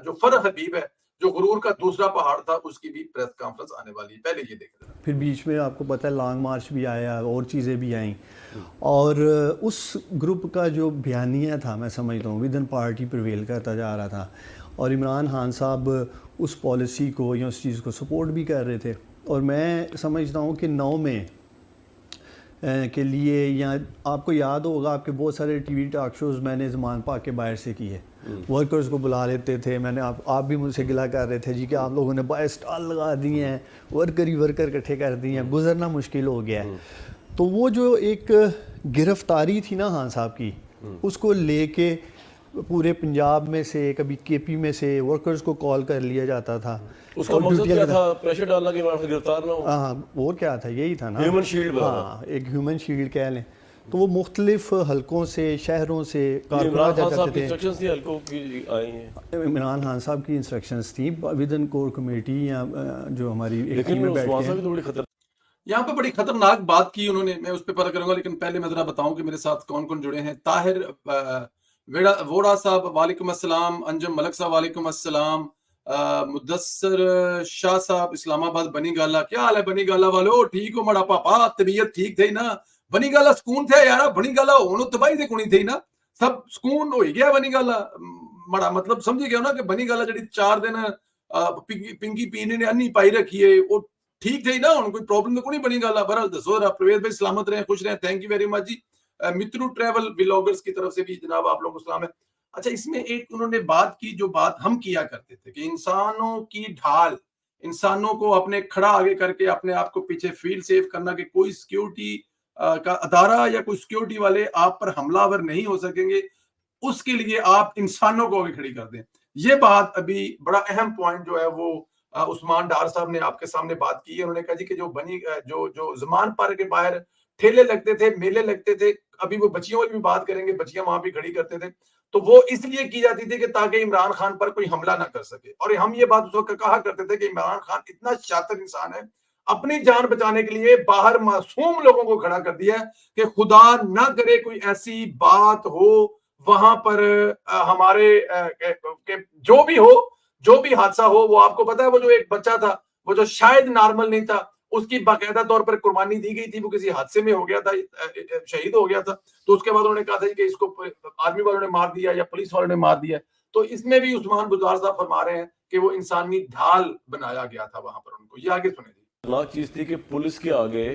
جو فرح حبیب ہے جو غرور کا دوسرا پہاڑ تھا اس کی بھی پریس کانفرنس آنے والی ہے. پہلے یہ دیکھ لیں. پھر بیچ میں آپ کو پتہ ہے لانگ مارچ بھی آیا اور چیزیں بھی آئیں, اور اس گروپ کا جو بیانیہ تھا میں سمجھتا ہوں ودن پارٹی پرویل کرتا جا رہا تھا, اور عمران خان صاحب اس پالیسی کو یا اس چیز کو سپورٹ بھی کر رہے تھے. اور میں سمجھتا ہوں کہ 9 میں کے لیے, یا آپ کو یاد ہوگا آپ کے بہت سارے ٹی وی ٹاک شوز میں نے زمان پاک کے باہر سے کیے, ورکرز کو بلا لیتے تھے, میں نے آپ بھی مجھ سے گلا کر رہے تھے جی کہ آپ لوگوں نے 22 اسٹال لگا دیے ہیں, ورکر اکٹھے کر دیے ہیں, گزرنا مشکل ہو گیا ہے. تو وہ جو ایک گرفتاری تھی نا خان صاحب کی, اس کو لے کے پورے پنجاب میں سے, کبھی کے پی میں سے ورکرز کو کال کر لیا جاتا تھا. اس کا مقصد کیا تھا؟ پریشر ڈالنا کہ عمران خان گرفتار نہ ہو. ہاں, اور کیا تھا, یہی تھا نا, ہیومن شیلڈ. ہاں, ایک ہیومن شیلڈ کہہ لیں. تو وہ مختلف حلقوں سے, شہروں سے عمران خان صاحب کی انسٹرکشنز تھی حلقوں کی آئی ہیں. عمران خان صاحب کی انسٹرکشنز تھیں ودن کور کمیٹی یا جو ہماری ایک ٹیم میں بیٹھ کے. یہاں پہ بڑی خطرناک بات کی انہوں نے, میں اس پہ پتہ کروں گا, لیکن پہلے میں ذرا بتاؤں کہ میرے ساتھ کون کون جڑے ہیں. طاہر ووڑا صاحب وعلیکم السلام, انجم ملک صاحب وعلیکم السلام, مدثر شاہ صاحب اسلام آباد, بنی گالا, کیا حال ہے بنی گالا والو, ٹھیک ہو مڑا پاپا, طبیعت ٹھیک تھی نا, بنی گالا سکون تھے یار, بنی گالا ہوں تباہی دے کونی تھی نا, سب سکون ہوئی گیا بنی گالا مڑا, مطلب سمجھے گیا نا کہ بنی گالا جڑی 4 دن پنکی پینے نے انی پائی رکھی ہے وہ ٹھیک تھی نا, کوئی پرابلم تو نہیں بنی گالا. بہرحال دسو ذرا, پرویز بھائی سلامت رہیں, خوش رہیں, thank you very much ji. Metro travel vloggers کی طرف سے بھی جناب آپ لوگوں کو سلام ہے. اچھا, اس میں ایک انہوں نے بات کی جو بات ہم کیا کرتے تھے کہ انسانوں کی ڈھال, انسانوں کو اپنے کھڑا آگے کر کے اپنے آپ کو پیچھے فیل سیف کرنا, کہ کوئی سیکیورٹی کا ادارہ یا کوئی سیکیورٹی والے آپ پر حملہ آور نہیں ہو سکیں گے, اس کے لیے آپ انسانوں کو آگے کھڑی کر دیں. یہ بات ابھی بڑا اہم پوائنٹ جو ہے وہ عثمان ڈار صاحب نے آپ کے سامنے بات کی ہے. انہوں نے کہا جی کہ جو زمان پارک کے باہر ٹھیلے لگتے تھے, میلے لگتے تھے, ابھی وہ بچیوں والی بھی بات کریں گے, بچیاں وہاں بھی کھڑی کرتے تھے, تو وہ اس لیے کی جاتی تھی کہ تاکہ عمران خان پر کوئی حملہ نہ کر سکے. اور ہم یہ بات اس وقت کہا کرتے تھے کہ عمران خان اتنا شاطر انسان ہے, اپنی جان بچانے کے لیے باہر معصوم لوگوں کو کھڑا کر دیا ہے کہ خدا نہ کرے کوئی ایسی بات ہو وہاں پر ہمارے جو بھی حادثہ ہو. وہ آپ کو پتا ہے وہ جو ایک بچہ تھا وہ جو شاید نارمل نہیں تھا, اس کی باقاعدہ طور پر قربانی دی گئی تھی, وہ کسی حادثے میں ہو گیا تھا, شہید ہو گیا تھا, تو اس کے بعد انہوں نے کہا تھا کہ اس کو آرمی والوں نے مار دیا یا پولیس والوں نے مار دیا. تو اس میں بھی عثمان بزدار صاحب فرما رہے ہیں کہ وہ انسانی ڈھال بنایا گیا تھا وہاں پر ان کو. یہ آگے سنیں جی. خطرناک چیز تھی کہ پولیس کے آگے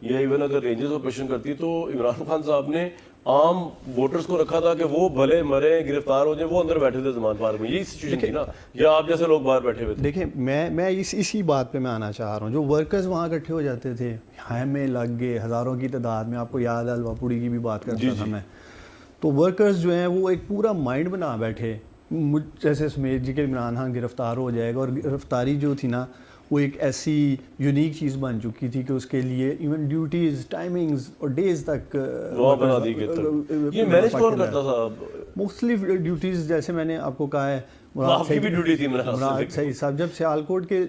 یا ایون اگر رینجرز آپریشن کرتی تو عمران خان صاحب نے عام ووٹرز کو رکھا تھا کہ وہ بھلے مرے گرفتار ہو جائیں, وہ اندر بیٹھے تھے زمان پارک میں. یہی سچویشن تھی نا, یا آپ جیسے لوگ باہر بیٹھے ہوئے تھے. دیکھیں میں اسی بات پہ میں آنا چاہ رہا ہوں. جو ورکرز وہاں اکٹھے ہو جاتے تھے, ہمیں لگ گئے ہزاروں کی تعداد میں, آپ کو یاد ہے الوا پوڑی کی بھی بات کرتا تھا میں, تو ورکرز جو ہیں وہ ایک پورا مائنڈ بنا بیٹھے, جیسے سمیت جی کے عمران خان گرفتار ہو جائے گا, اور گرفتاری جو تھی نا وہ ایک ایسی یونیک چیز بن چکی تھی کہ اس کے لیے ایون ڈیوٹیز, ٹائمنگز اور ڈیز تک بنا دی گئی. یہ مینیج کون کرتا تھا؟ مختلف ڈیوٹیز, جیسے میں نے آپ کو کہا ہے, آپ کی بھی ڈیوٹی تھی مراد سعید صاحب جب سیالکوٹ کے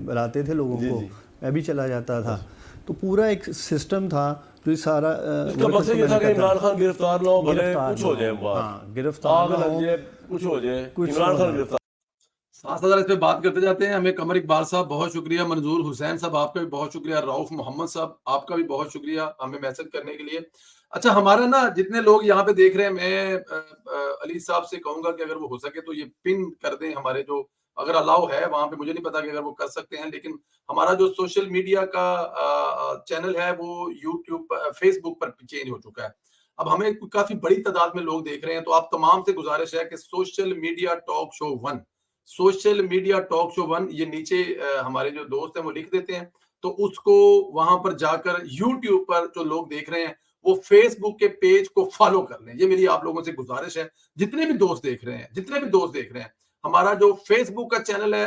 بلاتے تھے لوگوں کو, میں بھی چلا جاتا تھا. تو پورا ایک سسٹم تھا جو سارا, اس کا مقصد یہ تھا کہ عمران خان گرفتار نہ ہو, بھلے کچھ ہو جائے, گرفتار نہ ہو, کچھ ہو جائے, عمران خان گرفتار. ساتھ اس پہ بات کرتے جاتے ہیں. ہمیں قمر اقبال صاحب بہت شکریہ, منظور حسین صاحب آپ کا بھی بہت شکریہ, رؤف محمد صاحب آپ کا بھی بہت شکریہ ہمیں میسج کرنے کے لیے. اچھا, ہمارا نا جتنے لوگ یہاں پہ دیکھ رہے ہیں, میں علی صاحب سے کہوں گا کہ اگر وہ ہو سکے تو یہ پن کر دیں ہمارے, جو اگر الاؤ ہے وہاں پہ, مجھے نہیں پتا کہ اگر وہ کر سکتے ہیں, لیکن ہمارا جو سوشل میڈیا کا چینل ہے وہ یوٹیوب فیس بک پر چینج ہو چکا ہے. اب ہمیں کافی بڑی تعداد میں لوگ دیکھ رہے ہیں, تو آپ تمام سے گزارش ہے کہ social media talk show 1, social media talk show 1, یہ نیچے ہمارے جو دوست ہیں وہ لکھ دیتے ہیں, تو اس کو وہاں پر جا کر یوٹیوب پر جو لوگ دیکھ رہے ہیں وہ فیس بک کے پیج کو فالو کر لیں. یہ میری آپ لوگوں سے گزارش ہے, جتنے بھی دوست دیکھ رہے ہیں, ہمارا جو فیس بک کا چینل ہے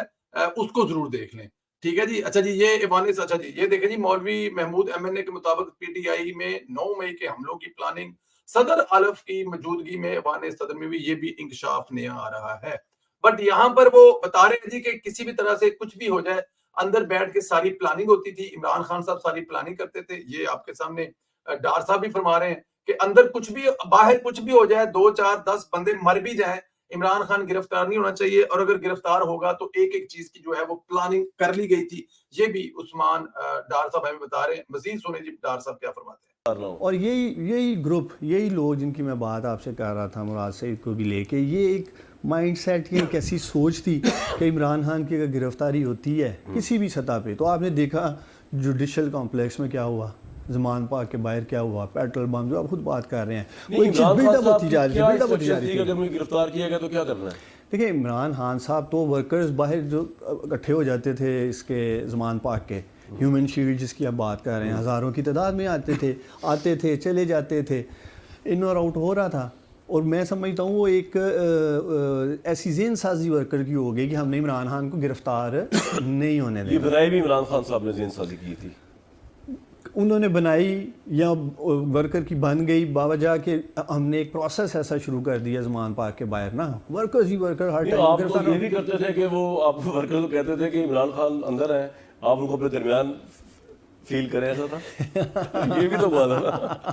اس کو ضرور دیکھ لیں, ٹھیک ہے جی. اچھا جی, یہ ایوانس, اچھا جی یہ دیکھیں جی, مولوی محمود MNA کے مطابق پی ٹی آئی میں 9 مئی کے حملوں کی پلاننگ, صدر الف کی موجودگی میں ایوان صدر میں بھی یہ بھی انکشاف نیا آ رہا ہے. بٹ یہاں پر وہ بتا رہے ہیں جی کہ کسی بھی طرح سے کچھ بھی ہو جائے, اندر بیٹھ کے ساری پلاننگ ہوتی تھی, عمران خان صاحب ساری پلاننگ کرتے تھے. یہ آپ کے سامنے ڈار صاحب بھی فرما رہے ہیں کہ اندر کچھ بھی, باہر کچھ بھی ہو جائے, 2 4 10 بندے مر بھی جائیں, عمران خان گرفتار نہیں ہونا چاہیے, اور اگر گرفتار ہوگا تو ایک ایک چیز کی جو ہے وہ پلاننگ کر لی گئی تھی. یہ بھی عثمان ڈار صاحب ہمیں بتا رہے ہیں. مزید سنیں جی ڈار صاحب کیا فرماتے ہیں. اور یہی گروپ, یہی لوگ جن کی میں بات آپ سے کر رہا تھا, مراد سعید کو بھی لے کے, یہ ایک مائنڈ سیٹ کی ایک ایسی سوچ تھی کہ عمران خان کی اگر گرفتاری ہوتی ہے کسی بھی سطح پہ, تو آپ نے دیکھا جوڈیشل کمپلیکس میں کیا ہوا, زمان پاک کے باہر کیا ہوا, پیٹرول بم, جو آپ خود بات کر رہے ہیں, کوئی چیز بلڈ اپ ہوتی جا رہی ہے. اگر مجھے گرفتار کیا گیا تو کیا کرنا ہے؟ دیکھیں عمران خان صاحب تو ورکرز باہر جو اکٹھے ہو جاتے تھے اس کے زمان پاک کے, ہیومن شیلڈ جس کی آپ بات کر رہے ہیں, ہزاروں کی تعداد میں آتے تھے چلے جاتے تھے, ان اور آؤٹ ہو رہا تھا. اور میں سمجھتا ہوں وہ ایک ایسی ذہن سازی ورکر کی ہو گئی کہ ہم نے عمران خان کو گرفتار نہیں ہونے دیں. یہ بنائی بھی عمران خان صاحب نے ذہن سازی کی تھی, انہوں نے بنائی یا ورکر کی بن گئی باوجہ کہ ہم نے ایک پروسیس ایسا شروع کر دیا زمان پاک کے باہر نا, ورکرز ہی ورکر ہر ٹائم. آپ تو یہ بھی کرتے تھے کہ وہ آپ ورکر تو کہتے تھے کہ عمران خان اندر ہیں, آپ ان کو اپنے درمیان فیل کریں, ایسا تھا یہ بھی تو بات ہے نا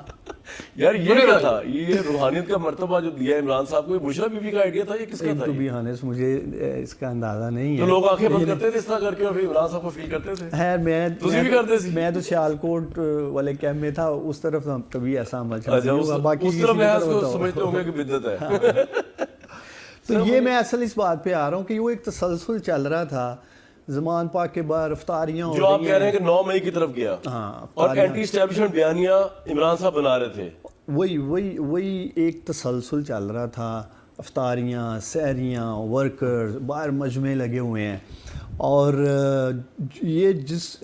یار. یہ کیا تھا, یہ روحانیت کا مرتبہ جو دیا عمران صاحب کو, بشرا بی بی کا آئیڈیا تھا, یہ کس کا تھا؟ ٹو بی آنیسٹ مجھے اس کا اندازہ نہیں ہے. تو لوگ آنکھیں بند کرتے تھے اس طرح کر کے اور پھر عمران صاحب کو فیل کرتے تھے. خیر میں تو سیالکوٹ والے کیمپ میں تھا, اس طرف کبھی ایسا عمل باقی اس طرف میں سمجھتے ہوں گے کہ بدعت ہے. تو یہ میں اصل اس بات پہ آ رہا ہوں کہ وہ ایک تسلسل چل رہا تھا زمان پاک کے بعد, رفتاریاں جو آپ کہہ رہے ہیں کہ 9 مئی کی طرف گیا, اور اینٹی اسٹیبلشمنٹ بیانیاں عمران صاحب بنا رہے تھے, وہی ایک تسلسل چل رہا تھا. افطاریاں, سحریاں, ورکرز باہر مجمع لگے ہوئے ہیں, اور یہ جس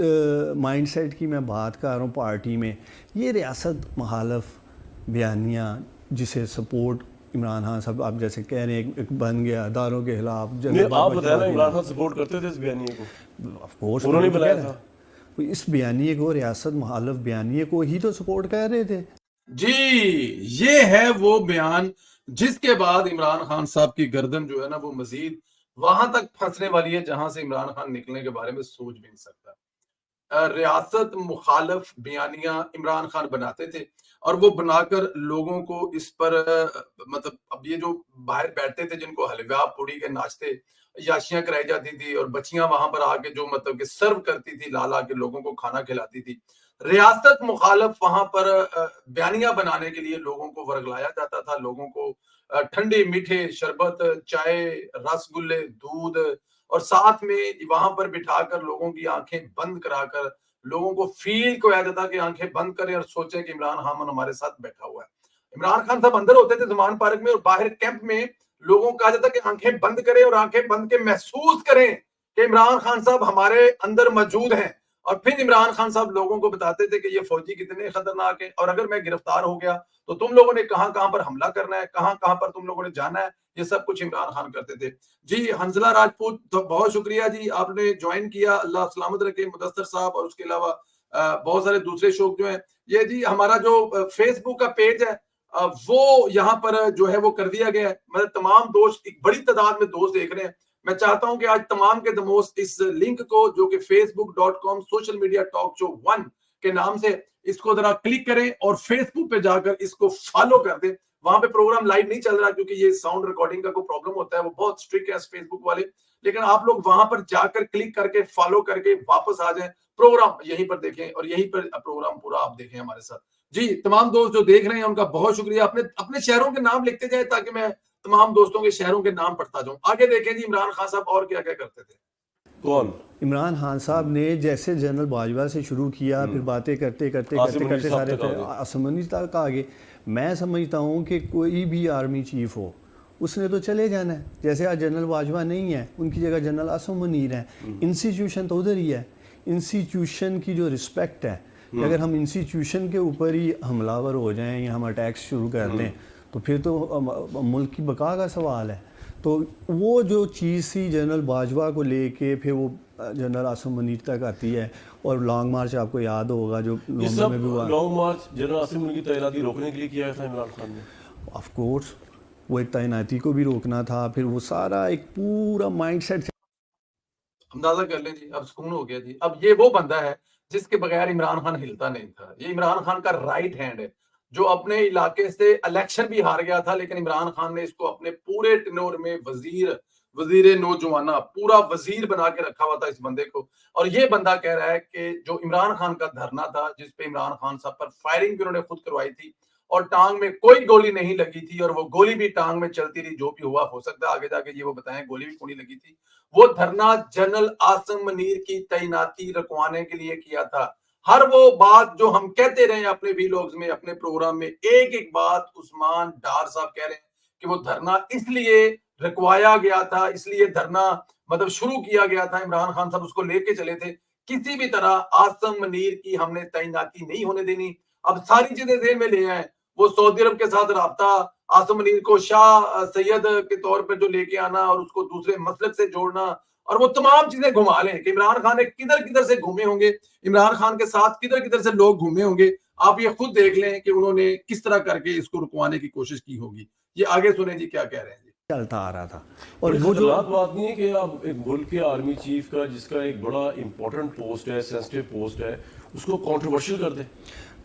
مائنڈ سیٹ کی میں بات کر رہا ہوں پارٹی میں, یہ ریاست مخالف بیانیاں جسے سپورٹ عمران خان صاحب آپ جیسے کہہ رہے ہیں ایک بن گیا اداروں کے خلاف. آپ بتائیں نا عمران خان سپورٹ کرتے تھے اس بیانیے کو؟ آف کورس انہوں نے بنایا تھا. اس بیانیے کو, ریاست مخالف بیانیے کو ہی تو سپورٹ کر رہے تھے. جی یہ ہے وہ بیان جس کے بعد عمران خان صاحب کی گردن جو ہے نا وہ مزید وہاں تک پھنسنے والی ہے جہاں سے عمران خان نکلنے کے بارے میں سوچ بھی نہیں سکتا. ریاست مخالف بیانیاں عمران خان بناتے تھے, اور وہ بنا کر لوگوں کو اس پر مطلب اب یہ جو باہر بیٹھتے تھے جن کو حلوہ پوڑی کے ناشتے یاشیاں کرائی جاتی تھی, اور بچیاں وہاں پر آ کے جو مطلب کہ سرو کرتی تھی, لالا کے لوگوں کو کھانا کھلاتی تھی, ریاست مخالف وہاں پر بیانیاں بنانے کے لیے لوگوں کو ورگلایا جاتا تھا. لوگوں کو ٹھنڈے میٹھے شربت, چائے, رس گلے, دودھ, اور ساتھ میں وہاں پر بٹھا کر لوگوں کی آنکھیں بند کرا کر لوگوں کو فیل کرایا جاتا کہ آنکھیں بند کریں اور سوچیں کہ عمران خان ہمارے ساتھ بیٹھا ہوا ہے. عمران خان صاحب اندر ہوتے تھے زمان پارک میں, اور باہر کیمپ میں لوگوں کو کہا جاتا کہ آنکھیں بند کریں, اور آنکھیں بند کے محسوس کریں کہ عمران خان صاحب ہمارے اندر موجود ہیں. اور پھر عمران خان صاحب لوگوں کو بتاتے تھے کہ یہ فوجی کتنے خطرناک ہیں, اور اگر میں گرفتار ہو گیا تو تم لوگوں نے کہاں کہاں پر حملہ کرنا ہے, کہاں کہاں پر تم لوگوں نے جانا ہے, یہ سب کچھ عمران خان کرتے تھے. جی حنزلہ راجپوت بہت شکریہ جی, آپ نے جوائن کیا, اللہ سلامت رکھے. مدثر صاحب, اور اس کے علاوہ بہت سارے دوسرے شوق جو ہیں. یہ جی ہمارا جو فیس بک کا پیج ہے وہ یہاں پر جو ہے وہ کر دیا گیا ہے. مطلب تمام دوست, ایک بڑی تعداد میں دوست دیکھ رہے ہیں. میں چاہتا ہوں کہ آج تمام کے دوست اس لنک کو جو کہ facebook.com social media talk show 1 کے نام سے, اس کو ذرا کلک کریں اور فیس بک پہ جا کر اس کو فالو کر دیں. وہاں پہ پروگرام لائیو نہیں چل رہا کیونکہ یہ ساؤنڈ ریکارڈنگ کا کوئی پرابلم ہوتا ہے, وہ بہت اسٹرکٹ ہے فیس بک والے, لیکن آپ لوگ وہاں پر جا کر کلک کر کے فالو کر کے واپس آ جائیں, پروگرام یہیں پر دیکھیں اور یہیں پر پروگرام پورا آپ دیکھیں ہمارے ساتھ. جی تمام دوست جو دیکھ رہے ہیں ان کا بہت شکریہ. اپنے شہروں کے نام لکھتے جائیں تاکہ میں تمام دوستوں کے شہروں کے نام پڑھتا جاؤں. آگے دیکھیں جی عمران خان صاحب اور کیا کیا کرتے تھے. کون؟ عمران خان صاحب نے جیسے جنرل باجوہ سے شروع کیا, پھر باتیں کرتے سارے آسمانی تک آگے. میں سمجھتا ہوں کہ کوئی بھی آرمی چیف ہو اس نے تو چلے جانا ہے. جیسے آج جنرل باجوہ نہیں ہے, ان کی جگہ جنرل عاصم منیر ہیں. انسٹیٹیوشن تو ادھر ہی ہے. انسٹیٹیوشن کی جو رسپیکٹ ہے, اگر ہم انسٹیٹیوشن کے اوپر ہی حملہ ور ہو جائیں یا ہم اٹیکس شروع کر دیں تو پھر تو ملک کی بقا کا سوال ہے. تو وہ جو چیز تھی جنرل باجوہ کو لے کے پھر وہ جنرل عاصم منیر تک آتی ہے, اور لانگ مارچ آپ کو یاد ہوگا جو نومبر میں بھی ہوا. Long march general Asim Munir کی تعیناتی روکنے کے لیے کیا تھا عمران خان نے. آف کورس وہ ایک تعیناتی کو بھی روکنا تھا, پھر وہ سارا ایک پورا مائنڈ سیٹ. اندازہ کر لیں جی, اب سکون ہو گیا جی. اب یہ وہ بندہ ہے جس کے بغیر عمران خان ہلتا نہیں تھا. یہ عمران خان کا رائٹ ہینڈ ہے. جو اپنے علاقے سے الیکشن بھی ہار گیا تھا، لیکن عمران خان نے اس کو اپنے پورے ٹینور میں وزیر نوجوانہ پورا وزیر بنا کے رکھا ہوا تھا اس بندے کو. اور یہ بندہ کہہ رہا ہے کہ جو عمران خان کا دھرنا تھا جس پہ عمران خان صاحب پر فائرنگ بھی انہوں نے خود کروائی تھی اور ٹانگ میں کوئی گولی نہیں لگی تھی اور وہ گولی بھی ٹانگ میں چلتی رہی، جو بھی ہوا ہو سکتا ہے آگے جا کے یہ وہ بتائیں گولی بھی کیوں نہیں لگی تھی. وہ دھرنا جنرل عاصم منیر کی تعیناتی رکوانے کے لیے کیا تھا. ہر وہ بات جو ہم کہتے رہے اپنے ویلوگز میں اپنے پروگرام میں، ایک ایک بات عثمان ڈار صاحب کہہ رہے ہیں کہ وہ دھرنا اس لیے رکوایا گیا تھا، اس لیے دھرنا مطلب شروع کیا گیا تھا، عمران خان صاحب اس کو لے کے چلے تھے. کسی بھی طرح عاصم منیر کی ہم نے تعیناتی نہیں ہونے دینی. اب ساری چیزیں ذہن میں لے آئیں، وہ سعودی عرب کے ساتھ رابطہ، عاصم منیر کو شاہ سید کے طور پر جو لے کے آنا اور اس کو دوسرے مسلک سے جوڑنا اور وہ تمام چیزیں گھما لیں کہ عمران خان نے کدھر کدھر سے گھومے ہوں گے، عمران خان کے ساتھ کدھر کدھر سے لوگ گھومے ہوں گے. آپ یہ خود دیکھ لیں کہ انہوں نے کس طرح کر کے اس کو رکوانے کی کوشش کی ہوگی. یہ آگے سنیں جی کیا کہہ رہے ہیں جی. چلتا آ رہا تھا. اور وہ وہ جو بات نہیں ہے کہ آپ ایک ملک کے آرمی چیف کا جس کا ایک بڑا امپورٹنٹ پوسٹ ہے، سینسٹیو پوسٹ ہے، اس کو کنٹروورشل کر دیں.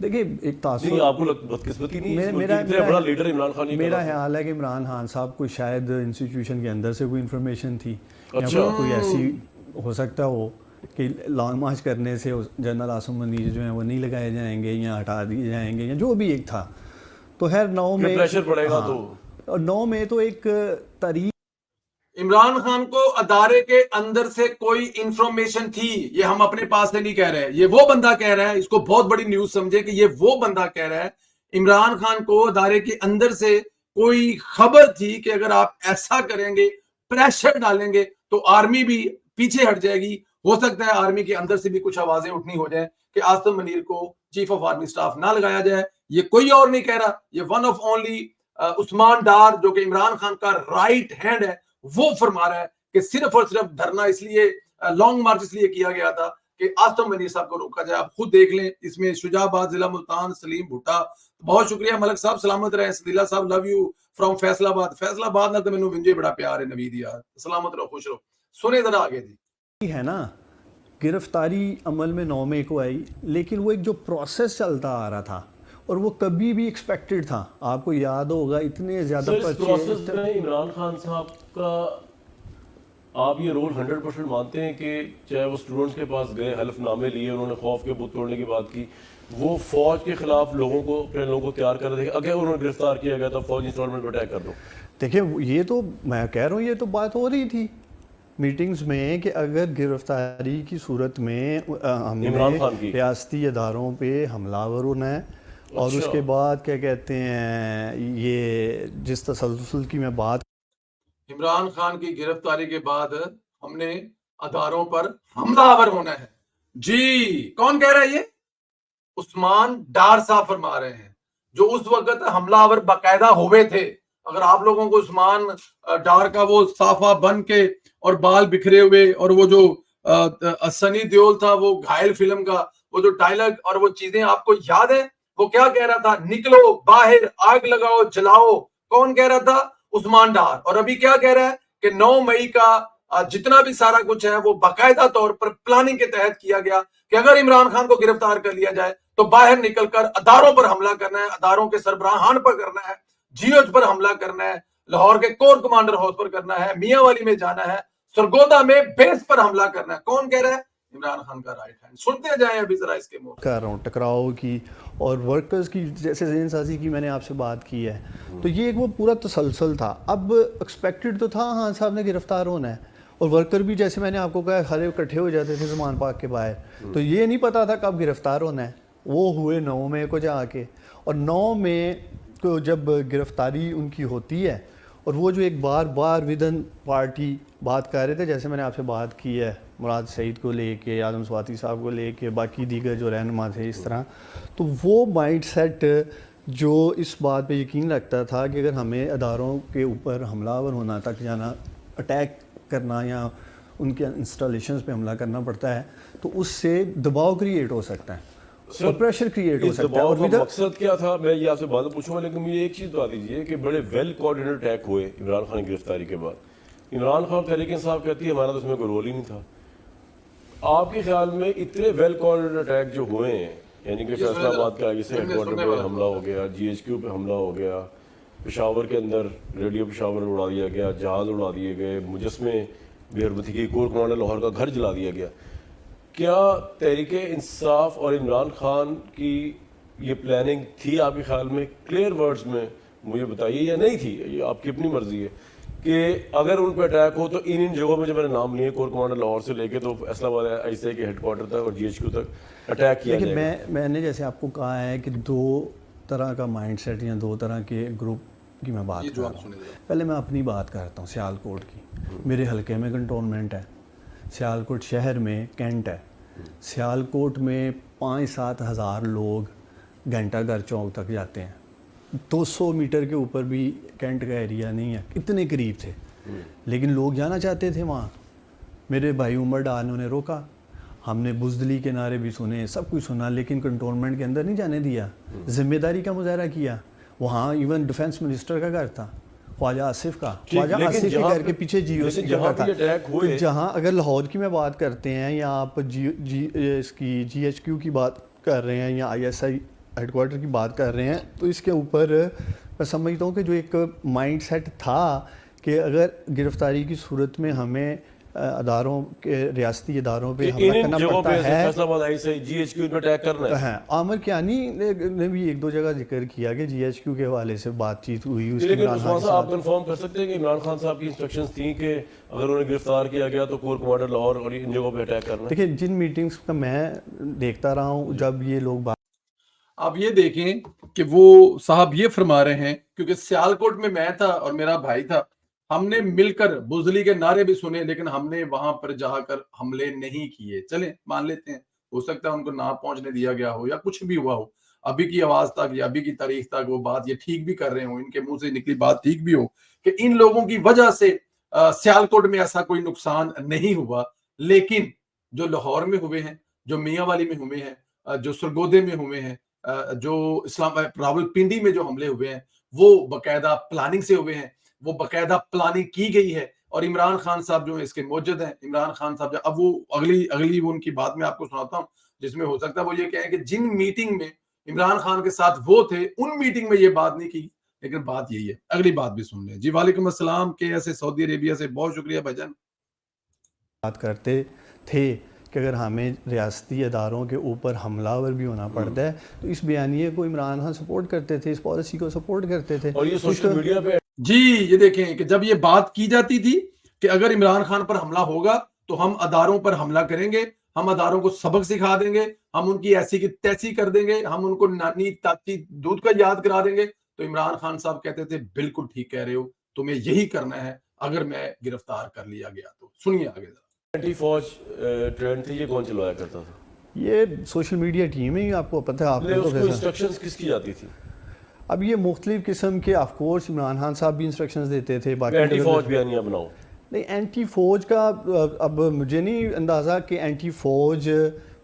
دیکھیے ایک تاثر آپ کو بدقسمتی نہیں ہے، بڑا لیڈر عمران خان. میرا خیال ہے کہ عمران خان صاحب کو شاید انسٹیٹیوشن کے اندر سے کوئی انفارمیشن تھی یا کوئی ایسی ہو سکتا ہو کہ لانگ مارچ کرنے سے جنرل عاصم منیر جو ہیں وہ نہیں لگائے جائیں گے یا ہٹا دیے جائیں گے یا جو بھی ایک تھا. تو خیر 9 میں پریشر پڑے گا تو، اور 9 میں تو ایک تاریخ عمران خان کو ادارے کے اندر سے کوئی انفارمیشن تھی، یہ ہم اپنے پاس سے نہیں کہہ رہے، یہ وہ بندہ کہہ رہا ہے. اس کو بہت بڑی نیوز سمجھے کہ یہ وہ بندہ کہہ رہا ہے عمران خان کو ادارے کے اندر سے کوئی خبر تھی کہ اگر آپ ایسا کریں گے، پریشر ڈالیں گے تو آرمی بھی پیچھے ہٹ جائے گی. ہو سکتا ہے آرمی کے اندر سے بھی کچھ آوازیں اٹھنی ہو جائیں کہ عاصم منیر کو چیف آف آرمی سٹاف نہ لگایا جائے. یہ کوئی اور نہیں کہہ رہا، یہ ون آف اونلی عثمان ڈار جو کہ عمران خان کا رائٹ ہینڈ ہے وہ فرما رہا ہے کہ صرف اور صرف دھرنا اس لیے لانگ مارچ اس لیے کیا گیا تھا کہ عاصم منیر صاحب کو روکا جائے. آپ خود دیکھ لیں اس میں شجاع آباد ضلع ملتان سلیم بھٹا. بہت شکریہ ملک صاحب، سلامت رہے. صدیلہ صاحب لو یو فرام فیصل آباد. فیصل آباد نہ تو مینوں ونجے بڑا پیار ہے نوید یار. سلامت رہو، خوش رہو. سنیں ذرا آگے جی. ہے نا گرفتاری عمل میں 9 مئی کو آئی، لیکن وہ ایک جو پروسیس چلتا آ رہا تھا اور وہ کبھی بھی ایکسپیکٹڈ تھا. آپ کو یاد ہوگا اتنے زیادہ پروسیس میں عمران خان صاحب کا آپ یہ رول 100% مانتے ہیں کہ چاہے وہ اسٹوڈنٹس کے پاس گئے، حلف نامے لیے، انہوں نے خوف کے بت توڑنے کی بات کی، وہ فوج کے خلاف اپنے لوگوں کو تیار کر رہے تھے، اگر انہوں نے گرفتار کیا گیا تو فوج انسٹالمنٹ پر اٹیک کر دو. دیکھیں یہ تو میں کہہ رہا ہوں یہ تو بات ہو رہی تھی میٹنگز میں کہ اگر گرفتاری کی صورت میں ہم نے ریاستی اداروں پہ حملہ آور ہونا ہے اور اس کے بعد کیا کہتے ہیں یہ جس تسلسل کی میں بات، عمران خان کی گرفتاری کے بعد ہم نے اداروں پر حملہ آور ہونا ہے. جی کون کہہ رہا ہے؟ یہ عثمان ڈار صاحب فرما رہے ہیں جو اس وقت حملہ آور باقاعدہ ہوئے تھے. اگر آپ لوگوں کو عثمان ڈار کا وہ صافہ بن کے اور بال بکھرے ہوئے اور وہ جو سنی دیول تھا وہ گھائل فلم کا وہ جو ڈائلگ اور وہ چیزیں آپ کو یاد ہے، وہ کیا کہہ رہا تھا؟ نکلو باہر، آگ لگاؤ، جلاؤ. کون کہہ رہا تھا؟ عثمان ڈار. اور ابھی کیا کہہ رہا ہے کہ 9 مئی کا جتنا بھی سارا کچھ ہے وہ باقاعدہ طور پر پلاننگ کے تحت کیا گیا کہ اگر عمران خان کو گرفتار کر لیا جائے تو باہر نکل کر اداروں پر حملہ کرنا ہے، اداروں کے سربراہان پر کرنا ہے، جی ایچ پر حملہ کرنا ہے، لاہور کے کور کمانڈر ہاؤس پر کرنا ہے، میاں والی میں جانا ہے، سرگودا میں بیس پر حملہ کرنا ہے. کون کہہ رہا ہے؟ عمران خان کا رائٹ ہینڈ. سنتے جائیں ابھی ذرا اس کے منہ کر رہا ہوں ٹکراؤ کی اور ورکرز کی جیسے ذہن سازی کی میں نے آپ سے بات کی ہے. تو یہ ایک وہ پورا تسلسل تھا. اب ایکسپیکٹڈ تو تھا خان صاحب نے گرفتار ہونا ہے اور ورکر بھی جیسے میں نے آپ کو کہا کھڑے اکٹھے ہو جاتے تھے زمان پاک کے باہر. تو یہ نہیں پتا تھا کب گرفتار ہونا ہے. وہ ہوئے 9 مئی کو جا کے، اور 9 مئی کو جب گرفتاری ان کی ہوتی ہے اور وہ جو ایک بار بار ودن پارٹی بات کر رہے تھے، جیسے میں نے آپ سے بات کی ہے مراد سعید کو لے کے، آدم سواتی صاحب کو لے کے، باقی دیگر جو رہنما تھے اس طرح، تو وہ مائنڈ سیٹ جو اس بات پہ یقین رکھتا تھا کہ اگر ہمیں اداروں کے اوپر حملہ آور ہونا تک جانا، اٹیک کرنا یا ان کے انسٹالیشنز پہ حملہ کرنا پڑتا ہے تو اس سے دباؤ کریٹ ہو سکتا ہے اور پریشر کریٹ ہو سکتا ہے. اور مقصد کیا تھا میں یہ آپ سے بات پوچھوں گا، لیکن مجھے ایک چیز بتا دیجیے کہ بڑے ویل کوآرڈینیٹڈ اٹیک ہوئے عمران خان کی گرفتاری کے بعد. عمران خان تحریک انصاف کہتی ہے ہمارا تو اس میں کوئی رول ہی نہیں تھا. آپ کے خیال میں اتنے ویل کوآرڈینیٹڈ اٹیک جو ہوئے ہیں یعنی کہ یہ فیصلہ آباد کا آگے سے ہیڈ کوارٹر سننے پہ والا حملہ ہو گیا, جی ایچ کیو پہ حملہ ہو گیا, پشاور کے اندر ریڈیو پشاور اڑا دیا گیا, جہاز اڑا دیے گئے, مجسمے بیربتی کے کور کمانڈر لاہور کا گھر جلا دیا گیا. کیا تحریک انصاف اور عمران خان کی یہ پلاننگ تھی آپ کے خیال میں؟ کلیئر ورڈز میں مجھے بتائیے, یا نہیں تھی, یہ آپ کی اپنی مرضی ہے کہ اگر ان پہ اٹیک ہو تو ان جگہوں پہ جو میں نے نام لیے کور کمانڈر لاہور سے لے کے تو فیصلہ آباد آئی سی کے ہیڈ کوارٹر تک اور جی ایچ کیو تک اٹیک کیا لیکن جائے گا. میں نے جیسے آپ کو کہا ہے کہ دو طرح کا مائنڈ سیٹ یا دو طرح کے گروپ کی میں بات کر رہا ہوں. پہلے میں اپنی بات کرتا ہوں سیالکوٹ کی. میرے حلقے میں کنٹونمنٹ ہے, سیالکوٹ شہر میں کینٹ ہے. سیالکوٹ میں 5-7 ہزار لوگ گھنٹہ گھر چوک تک جاتے ہیں. 200 میٹر کے اوپر بھی کینٹ کا ایریا نہیں ہے, اتنے قریب تھے لیکن لوگ جانا چاہتے تھے وہاں. میرے بھائی عمر ڈار نے انہیں روکا, ہم نے بزدلی کے نعرے بھی سنے, سب کچھ سنا, لیکن کنٹونمنٹ کے اندر نہیں جانے دیا. ذمہ داری کا مظاہرہ کیا. وہاں ایون ڈیفنس منسٹر کا گھر تھا, خواجہ آصف کا. خواجہ آصف کے گھر کے پیچھے جی او سی کا گھر تھا. جہاں اگر لاہور کی میں بات کرتے ہیں یا آپ اس کی جی ایچ کیو کی بات کر رہے ہیں یا I S I had quarter کی بات کر رہے ہیں, تو اس کے اوپر میں سمجھتا ہوں کہ جو ایک مائنڈ سیٹ تھا کہ اگر گرفتاری کی صورت میں ہمیں اداروں کے ریاستی اداروں پہ حملہ کرنا پڑتا ہے, فیصلہ آباد آئی سی جی ایچ کیو پہ اٹیک کرنا ہے. عامر کیانی نے بھی ایک دو جگہ ذکر کیا کہ جی ایچ کیو کے حوالے سے بات چیت ہوئی. لیکن عثمان صاحب آپ کنفرم کر سکتے ہیں کہ عمران خان صاحب کی انسٹرکشنز تھیں کہ اگر انہیں گرفتار کیا گیا تو کور کمانڈر لاہور اور ان جگہوں پہ اٹیک کرنا ہے؟ دیکھیں جن میٹنگز کا میں دیکھتا رہا ہوں, جب یہ لوگ آپ یہ دیکھیں کہ وہ صاحب یہ فرما رہے ہیں, کیونکہ سیالکوٹ میں تھا اور میرا بھائی تھا, ہم نے مل کر بزدلی کے نعرے بھی سنے, لیکن ہم نے وہاں پر جا کر حملے نہیں کیے. چلیں مان لیتے ہیں, ہو سکتا ہے ان کو نہ پہنچنے دیا گیا ہو یا کچھ بھی ہوا ہو. ابھی کی آواز تک یا ابھی کی تاریخ تک وہ بات یہ ٹھیک بھی کر رہے ہوں, ان کے منہ سے نکلی بات ٹھیک بھی ہو کہ ان لوگوں کی وجہ سے سیالکوٹ میں ایسا کوئی نقصان نہیں ہوا. لیکن جو لاہور میں ہوئے ہیں, جو میاں والی میں ہوئے ہیں, جو سرگودے میں ہوئے ہیں, جو اسلام راول پنڈی میں جو حملے ہوئے ہیں, وہ باقاعدہ پلاننگ سے ہوئے ہیں, وہ باقاعدہ پلاننگ کی گئی ہے. اور عمران خان صاحب جو اس کے موجد ہیں, عمران خان صاحب اب وہ اگلی وہ ان کی بات میں آپ کو سناتا ہوں, جس میں ہو سکتا ہے وہ یہ کہیں کہ جن میٹنگ میں عمران خان کے ساتھ وہ تھے ان میٹنگ میں یہ بات نہیں کی, لیکن بات یہی ہے. اگلی بات بھی سن لیں. جی وعلیکم السلام, کے ایسے سعودی عربیہ سے بہت شکریہ بھائی جان. بات کرتے تھے کہ اگر ہمیں ریاستی اداروں کے اوپر حملہ ور بھی ہونا پڑتا ہے تو اس بیانیے کو عمران خان سپورٹ کرتے تھے, اس پالیسی کو سپورٹ کرتے تھے. اور یہ سوشل میڈیا پہ جی یہ دیکھیں کہ جب یہ بات کی جاتی تھی کہ اگر عمران خان پر حملہ ہوگا تو ہم اداروں پر حملہ کریں گے, ہم اداروں کو سبق سکھا دیں گے, ہم ان کی ایسی کی تیسی کر دیں گے, ہم ان کو نانی تاتی دودھ کا یاد کرا دیں گے, تو عمران خان صاحب کہتے تھے بالکل ٹھیک کہہ رہے ہو, تمہیں یہی کرنا ہے اگر میں گرفتار کر لیا گیا تو. سنیے آگے ذرا. اینٹی فوج ٹرینڈ تھی, یہ کون چلوایا کرتا تھا؟ یہ سوشل میڈیا ٹیم ہے, آپ کو پتہ ہے. آپ اس کو انسٹرکشنز کس کی جاتی تھی؟ اب یہ مختلف قسم کے آف کورس عمران خان صاحب بھی انسٹرکشنز دیتے تھے. اینٹی فوج بیانیہ بناؤ. نہیں, اینٹی فوج کا اب مجھے نہیں اندازہ کہ اینٹی فوج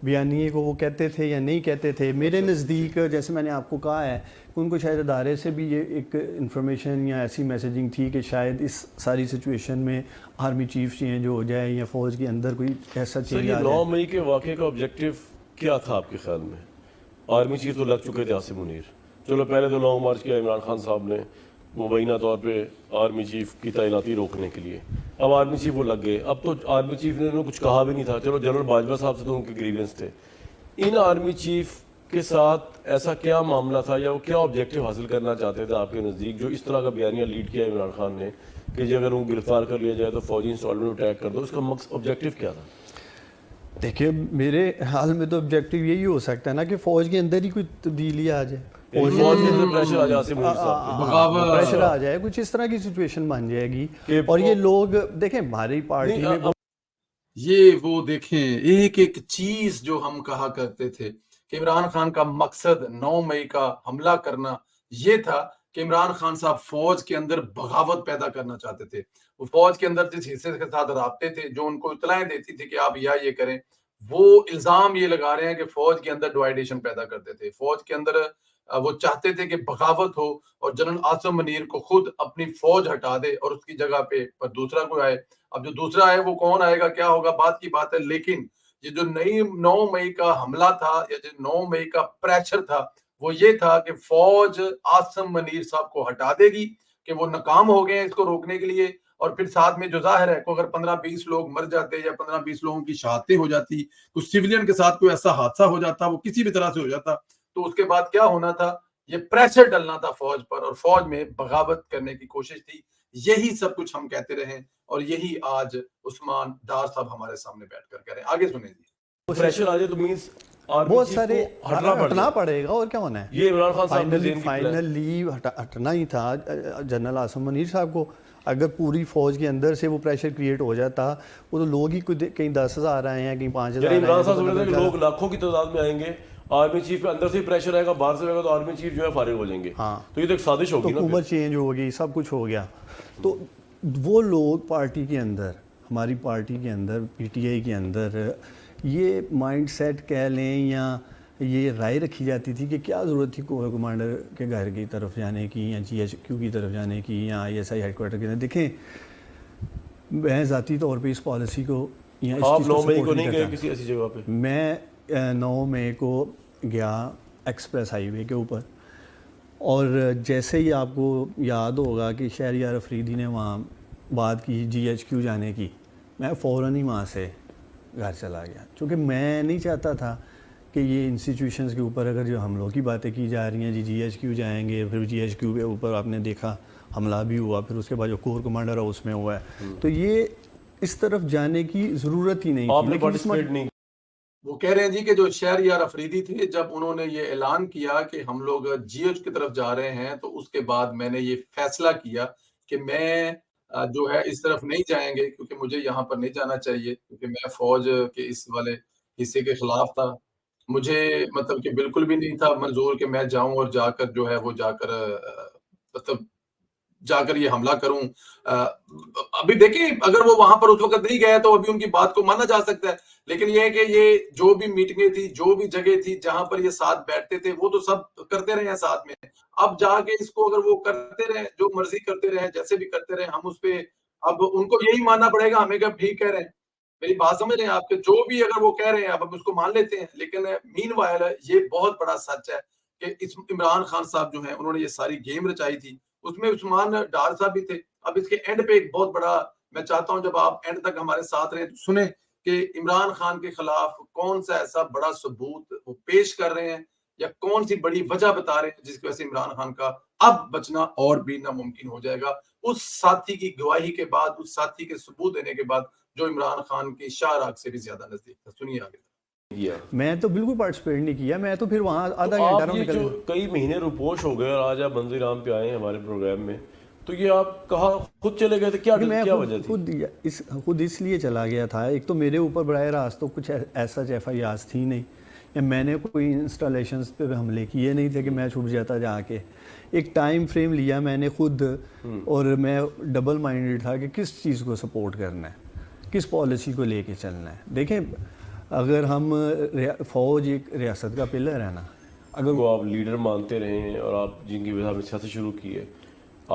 بیانیے کو وہ کہتے تھے یا نہیں کہتے تھے. میرے نزدیک جیسے میں نے آپ کو کہا ہے کہ ان کو شاید ادارے سے بھی یہ ایک انفارمیشن یا ایسی میسیجنگ تھی کہ شاید اس ساری سچویشن میں آرمی چیف چینج ہو جائے یا فوج کے اندر کوئی ایسا چینج آ جائے. 9 مئی کے واقعے کا آبجیکٹیو کیا تھا آپ کے خیال میں؟ آرمی چیف تو لگ چکے تھے عاصم منیر. چلو پہلے تو لانگ مارچ کیا عمران خان صاحب نے مبینہ طور پہ آرمی چیف کی تعیناتی روکنے کے لیے. اب آرمی چیف وہ لگ گئے. اب تو آرمی چیف نے کچھ کہا بھی نہیں تھا. چلو جنرل باجوہ صاحب سے تو ان کے گریونس تھے. ان آرمی چیف کے ساتھ ایسا کیا معاملہ تھا یا وہ کیا آبجیکٹیو حاصل کرنا چاہتے تھے آپ کے نزدیک, جو اس طرح کا بیانیہ لیڈ کیا عمران خان نے کہ جی اگر وہ گرفتار کر لیا جائے تو فوجی انسٹالمنٹ اٹیک کر دو؟ اس کا آبجیکٹیو کیا تھا؟ دیکھیے میرے حال میں تو آبجیکٹیو یہی ہو سکتا ہے نا کہ فوج کے اندر ہی کوئی تبدیلی آ جائے, پریشر آ جائے, کچھ اس طرح کی سچویشن بن جائے گی. اور یہ لوگ دیکھیں ہماری پارٹی میں یہ وہ دیکھیں ایک ایک چیز جو ہم کہا کرتے تھے کہ عمران خان کا مقصد 9 مئی کا حملہ کرنا یہ تھا کہ عمران خان صاحب فوج کے اندر بغاوت پیدا کرنا چاہتے تھے. وہ فوج کے اندر جس حصے کے ساتھ رابطے تھے جو ان کو اطلاعیں دیتی تھی کہ آپ یہ کریں, وہ الزام یہ لگا رہے ہیں کہ فوج کے اندر ڈوائیڈیشن پیدا کرتے تھے. فوج کے اندر وہ چاہتے تھے کہ بغاوت ہو اور جنرل عاصم منیر کو خود اپنی فوج ہٹا دے اور اس کی جگہ پہ دوسرا کوئی آئے. اب جو دوسرا ہے وہ کون آئے گا, کیا ہوگا, بات کی بات ہے. لیکن یہ جو 9 مئی کا حملہ تھا یا جو 9 مئی کا پریشر تھا وہ یہ تھا کہ فوج عاصم منیر صاحب کو ہٹا دے گی، کہ وہ ناکام ہو گئے ہیں اس کو روکنے کے لیے، اور پھر ساتھ میں جو ظاہر ہے کہ اگر 15-20 لوگ مر جاتے یا 15-20 لوگوں کی شہادتیں ہو جاتی، کچھ سویلین کے ساتھ کوئی ایسا حادثہ ہو جاتا، وہ کسی بھی طرح سے ہو جاتا، تو اس کے بعد کیا ہونا تھا، یہ پریشر ڈلنا تھا فوج پر، اور فوج میں بغاوت کرنے کی کوشش تھی. یہی سب کچھ ہم کہتے رہے اور یہی آج عثمان ڈار صاحب ہمارے سامنے بیٹھ کر کہہ رہے ہیں. آگے سنیں جی. پریشر آ جائے تو مینس بہت سارے ہٹنا پڑے گا، اور کیا ہونا ہے. یہ عمران خان صاحب نے فائنلی ہٹنا ہی تھا جنرل عاصم منیر صاحب کو. اگر پوری فوج کے اندر سے وہ پریشر کریٹ ہو جاتا، وہ تو لوگ ہی کہیں 10,000 آئے ہیں، کہیں 5,000 آئے ہیں. عمران صاحب سمجھتے ہیں کہ لوگ لاکھوں کی تعداد میں آئیں گے، آرمی چیف پہ اندر سے پریشر آئے گا، باہر سے آئے گا تو آرمی چیف جو ہے فارغ ہو جائیں گے. ہاں، تو یہ تو ایک سازش ہوگی نا، حکومت چینج ہو گئی، سب کچھ ہو گیا. تو وہ لوگ پارٹی کے اندر، ہماری پارٹی کے اندر، پی ٹی آئی کے اندر یہ مائنڈ سیٹ کہہ لیں یا یہ رائے رکھی جاتی تھی کہ کیا ضرورت تھی کور کمانڈر کے گھر کی طرف جانے کی، یا جی ایچ کیو کی طرف جانے کی، یا I S I had quarter کی. دیکھیں، میں ذاتی طور پہ اس پالیسی کو یا اس چیز کو مئی کو نہیں گئے کسی ایسی جگہ پہ. میں 9 مئی کو گیا ایکسپریس ہائی وے کے اوپر، اور جیسے ہی آپ کو یاد ہوگا کہ شہریار افریدی نے وہاں بات کی جی ایچ کیو جانے کی، میں فوراً ہی وہاں سے گھر چلا گیا، چونکہ میں نہیں چاہتا تھا کہ یہ انسٹیٹیوشنز کے اوپر اگر جو حملوں کی باتیں کی جا رہی ہیں، جی ایچ کیو جائیں گے، پھر جی ایچ کیو کے اوپر آپ نے دیکھا حملہ بھی ہوا، پھر اس کے بعد جو کور کمانڈر ہے اس میں ہوا ہے، تو یہ اس طرف جانے کی ضرورت ہی نہیں آپ نے تھی. پارٹیسپیٹ نہیں. وہ کہہ رہے ہیں جی کہ جو شہریار افریدی تھے، جب انہوں نے یہ اعلان کیا کہ ہم لوگ جی ایچ کی طرف جا رہے ہیں، تو اس کے بعد میں نے یہ فیصلہ کیا کہ میں جو ہے اس طرف نہیں جائیں گے، کیونکہ مجھے یہاں پر نہیں جانا چاہیے، کیونکہ میں فوج کے اس والے حصے کے خلاف تھا. مجھے مطلب کہ بالکل بھی نہیں تھا منظور کہ میں جاؤں اور جا کر جو ہے وہ مطلب جا کر یہ حملہ کروں. ابھی دیکھیں، اگر وہ وہاں پر اس وقت نہیں گئے تو ابھی ان کی بات کو مانا جا سکتا ہے، لیکن یہ ہے کہ یہ جو بھی میٹنگیں تھی، جو بھی جگہ تھی جہاں پر یہ ساتھ بیٹھتے تھے، وہ تو سب کرتے رہے ہیں ساتھ میں. اب جا کے اس کو اگر وہ کرتے رہے، جو مرضی کرتے رہے، جیسے بھی کرتے رہے، ہم اس پہ اب ان کو یہی ماننا پڑے گا ہمیں کہ اب ٹھیک کہہ رہے ہیں. میری بات سمجھ رہے ہیں آپ، کے جو بھی اگر وہ کہہ رہے ہیں اب ہم اس کو مان لیتے ہیں. لیکن مین وائل یہ بہت بڑا سچ ہے کہ عمران خان صاحب جو ہیں انہوں نے یہ ساری گیم رچائی تھی، اس میں عثمان ڈار صاحب بھی تھے. اب اس کے اینڈ پہ ایک بہت بڑا، میں چاہتا ہوں جب آپ اینڈ تک ہمارے ساتھ رہیں تو سنیں کہ عمران خان کے خلاف کون سا ایسا بڑا ثبوت وہ پیش کر رہے ہیں یا کون سی بڑی وجہ بتا رہے ہیں جس کی وجہ سے عمران خان کا اب بچنا اور بھی ناممکن ہو جائے گا، اس ساتھی کی گواہی کے بعد، اس ساتھی کے ثبوت دینے کے بعد جو عمران خان کی شاہ راگ سے بھی زیادہ نزدیک تھا. سنیے آگے. میں تو بالکل پارٹیسپیٹ نہیں کیا، میں تو پھر وہاں آدھا آپ گھنٹہ یہ جو کئی مہینے روپوش ہو گئے اور آج آپ منظر عام پہ آئے ہیں ہمارے پروگرام میں، تو یہ آپ کہاں خود چلے گئے تھے، کیا وجہ تھی؟ خود اس لیے چلا گیا تھا. ایک تو میرے اوپر براہ راست تو کچھ ایسا ایف آئی آرز تھی نہیں، یا میں نے کوئی انسٹالیشنز پہ حملے کیے نہیں تھے کہ میں چھپ جاتا جا کے. ایک ٹائم فریم لیا میں نے خود، اور میں ڈبل مائنڈڈ تھا کہ کس چیز کو سپورٹ کرنا ہے، کس پالیسی کو لے کے چلنا ہے. دیکھیں، اگر ہم فوج ایک ریاست کا پلر ہے نا، اگر وہ آپ لیڈر مانتے رہے ہیں اور آپ جن کی وجہ سے سیاست شروع کی ہے،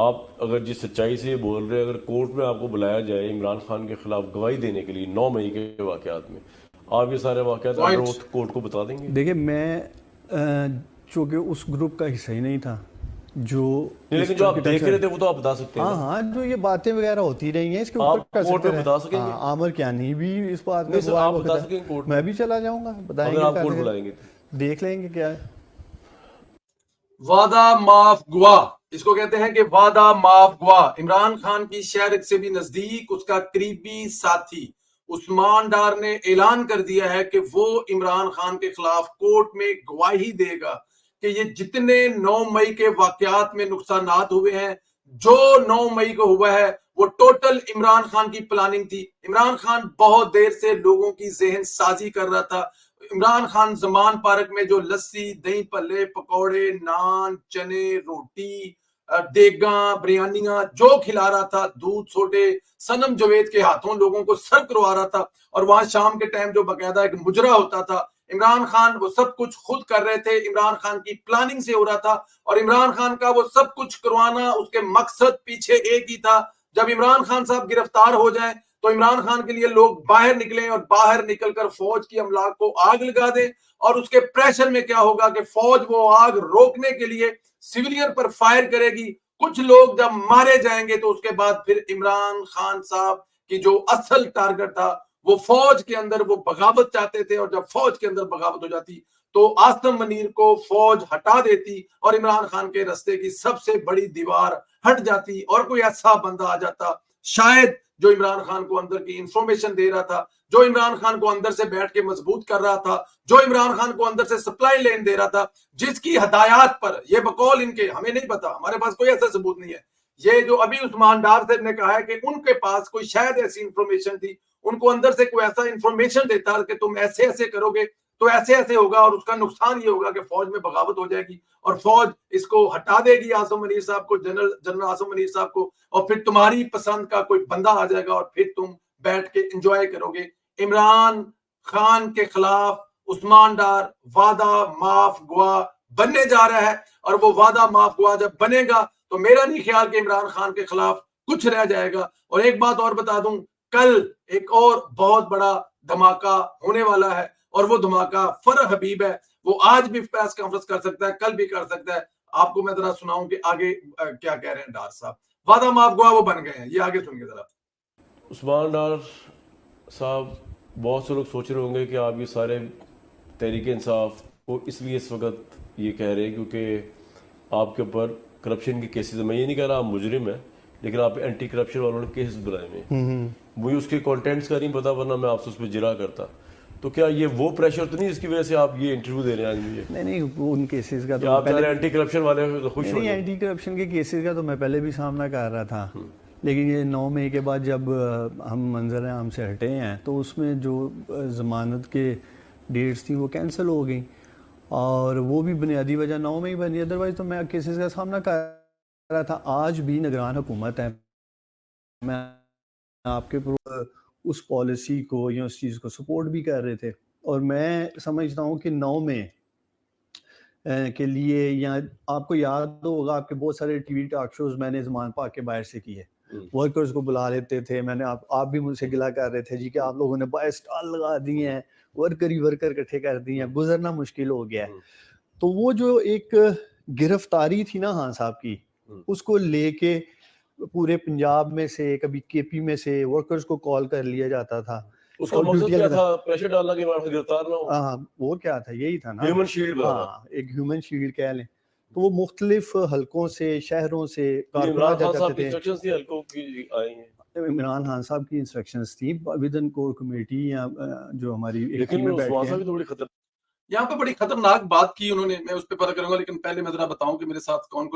آپ اگر جس سچائی سے یہ بول رہے ہیں، اگر کورٹ میں آپ کو بلایا جائے عمران خان کے خلاف گواہی دینے کے لیے 9 مئی کے واقعات میں، آپ یہ سارے واقعات کورٹ کو بتا دیں گے؟ دیکھیں، میں چونکہ اس گروپ کا حصہ ہی نہیں تھا جو، لیکن جو آپ دیکھ رہے تھے وہ تو آپ بتا سکتے ہیں. ہاں، جو یہ باتیں وغیرہ ہوتی رہی ہیں اس کے اوپر کورٹ میں بتا سکیں گے. عامر کیانی بھی اس بات میں آپ بتا سکیں گے کورٹ میں. میں بھی چلا جاؤں گا، بتائیں گے، آپ کورٹ بلائیں گے، دیکھ لیں گے کیا ہے. وعدہ معاف گواہ، اس کو کہتے ہیں کہ وعدہ معاف گواہ. عمران خان کی شہرت سے بھی نزدیک اس کا قریبی ساتھی عثمان ڈار نے اعلان کر دیا ہے کہ وہ عمران خان کے خلاف کورٹ میں گواہی دے گا کہ یہ جتنے 9 مئی کے واقعات میں نقصانات ہوئے ہیں، جو 9 مئی کو ہوا ہے وہ ٹوٹل عمران خان کی پلاننگ تھی. عمران خان بہت دیر سے لوگوں کی ذہن سازی کر رہا تھا. عمران خان زمان پارک میں جو لسی، دہی پلے، پکوڑے، نان، چنے، روٹی، دیگاں، بریانیاں جو کھلا رہا تھا، دودھ سوڈے، صنم جوید کے ہاتھوں لوگوں کو سر کروا رہا تھا، اور وہاں شام کے ٹائم جو باقاعدہ ایک مجرا ہوتا تھا، عمران خان وہ سب کچھ خود کر رہے تھے. عمران خان کی پلاننگ سے ہو رہا تھا، اور عمران خان کا وہ سب کچھ کروانا اس کے مقصد پیچھے ایک ہی تھا، جب عمران خان صاحب گرفتار ہو جائیں تو عمران خان کے لیے لوگ باہر نکلیں اور باہر نکل کر فوج کی املاک کو آگ لگا دیں، اور اس کے پریشر میں کیا ہوگا کہ فوج وہ آگ روکنے کے لیے سویلین پر فائر کرے گی. کچھ لوگ جب مارے جائیں گے تو اس کے بعد پھر عمران خان صاحب کی جو اصل ٹارگٹ تھا وہ فوج کے اندر وہ بغاوت چاہتے تھے، اور جب فوج کے اندر بغاوت ہو جاتی تو عاصم منیر کو فوج ہٹا دیتی اور عمران خان کے رستے کی سب سے بڑی دیوار ہٹ جاتی، اور کوئی ایسا بندہ آ جاتا شاید جو عمران خان کو اندر کی انفارمیشن دے رہا تھا، جو عمران خان کو اندر سے بیٹھ کے مضبوط کر رہا تھا، جو عمران خان کو اندر سے سپلائی لین دے رہا تھا، جس کی ہدایات پر یہ بقول ان کے، ہمیں نہیں پتا، ہمارے پاس کوئی ایسا ثبوت نہیں ہے، یہ جو ابھی عثمان ڈار صاحب نے کہا ہے کہ ان کے پاس کوئی شاید ایسی انفارمیشن تھی، ان کو اندر سے کوئی ایسا انفارمیشن دیتا کہ تم ایسے ایسے کرو گے تو ایسے ایسے ہوگا، اور اس کا نقصان یہ ہوگا کہ فوج میں بغاوت ہو جائے گی اور فوج اس کو ہٹا دے گی عاصم منیر صاحب کو، جنرل عاصم منیر صاحب کو، اور پھر تمہاری پسند کا کوئی بندہ آ جائے گا اور پھر تم بیٹھ کے انجوائے کرو گے. عمران خان کے خلاف عثمان ڈار وعدہ معاف گوا بننے جا رہا ہے، اور وہ وعدہ معاف گوا جب بنے گا تو میرا نہیں خیال کہ عمران خان کے خلاف کچھ رہ جائے گا. اور ایک بات اور بتا دوں، کل ایک اور بہت بڑا دھماکہ ہونے والا ہے، اور وہ دھماکہ فرح حبیب ہے، وہ آج بھی پریس کانفرنس کر سکتا ہے، کل بھی کر سکتا ہے. آپ کو میں ذرا سناؤں کہ آگے کیا کہہ رہے ہیں ڈار صاحب. وعدہ معاف گوا وہ بن گئے ہیں، یہ آگے سن کے ذرا. عثمان ڈار صاحب، بہت سے لوگ سوچ رہے ہوں گے کہ آپ یہ سارے تحریک انصاف کو اس لیے اس وقت یہ کہہ رہے ہیں کیونکہ آپ کے اوپر کرپشن کے کیسز ہیں. میں یہ نہیں کہہ رہا آپ مجرم ہیں، لیکن آپ اینٹی کرپشن والوں نے کیسز بنائے ہوئے ہیں. مجھے اس کے کانٹینٹس کا نہیں پتا، ورنہ میں آپ سے اس پہ جرا کرتا. تو کیا یہ وہ پریشر تو نہیں جس کی وجہ سے آپ یہ انٹرویو دے رہے ہیں مجھے؟ نہیں ان کیسز کا تو آپ چاہ رہے ہیں اینٹی کرپشن والے خوش ہو؟ نہیں، اینٹی کرپشن کے کیسز کا تو میں پہلے بھی سامنا کر رہا تھا، لیکن یہ 9 مئی کے بعد جب ہم منظر عام سے ہٹے ہیں تو اس میں جو ضمانت کے ڈیٹس تھیں وہ کینسل ہو گئیں، اور وہ بھی بنیادی وجہ 9 مئی بنی، ادروائز تو میں کیسز کا سامنا کر رہا تھا. آج بھی نگران حکومت ہے، میں آپ کے اس پالیسی کو یا اس چیز کو سپورٹ بھی کر رہے تھے، اور میں سمجھتا ہوں کہ 9 مئی کے لیے، یا آپ کو یاد ہوگا آپ کے بہت سارے ٹی وی ٹاک شوز میں نے زمان پاک کے باہر سے کیے، ورکرز کو بلا لیتے تھے. میں نے آپ بھی مجھ سے گلا کر رہے تھے جی کہ آپ لوگوں نے باہر سٹال لگا دی ہیں، ورکر اکٹھے کر دی ہیں، گزرنا مشکل ہو گیا ہے. تو وہ جو ایک گرفتاری تھی نا خان صاحب کی، اس کو لے کے پورے پنجاب میں سے، کبھی کے پی میں سے ورکرز کو کال کر لیا جاتا تھا. اس کا مقصد کیا تھا؟ پریشر ڈالنا کہ عمران خان گرفتار نہ ہو. ہاں، وہ کیا تھا، یہی تھا نا، ہیومن شیلڈ بنانا. ہاں، ایک ہیومن شیلڈ کہہ لیں. تو وہ مختلف حلقوں سے، شہروں سے عمران خان صاحب کی انسٹرکشنز تھی حلقوں کی آئی ہیں، عمران خان صاحب کی انسٹرکشنز تھی ودن کور کمیٹی یا جو ہماری ایک ٹیم لیکن میں بیٹھ عثمان کے صاحب کی تو بڑی خطر یہاں پہ بڑی خطرناک بات کی انہوں نے، میں اس پہ پتہ کروں گا، لیکن پہلے میں ذرا بتاؤں کہ میرے ساتھ کون کون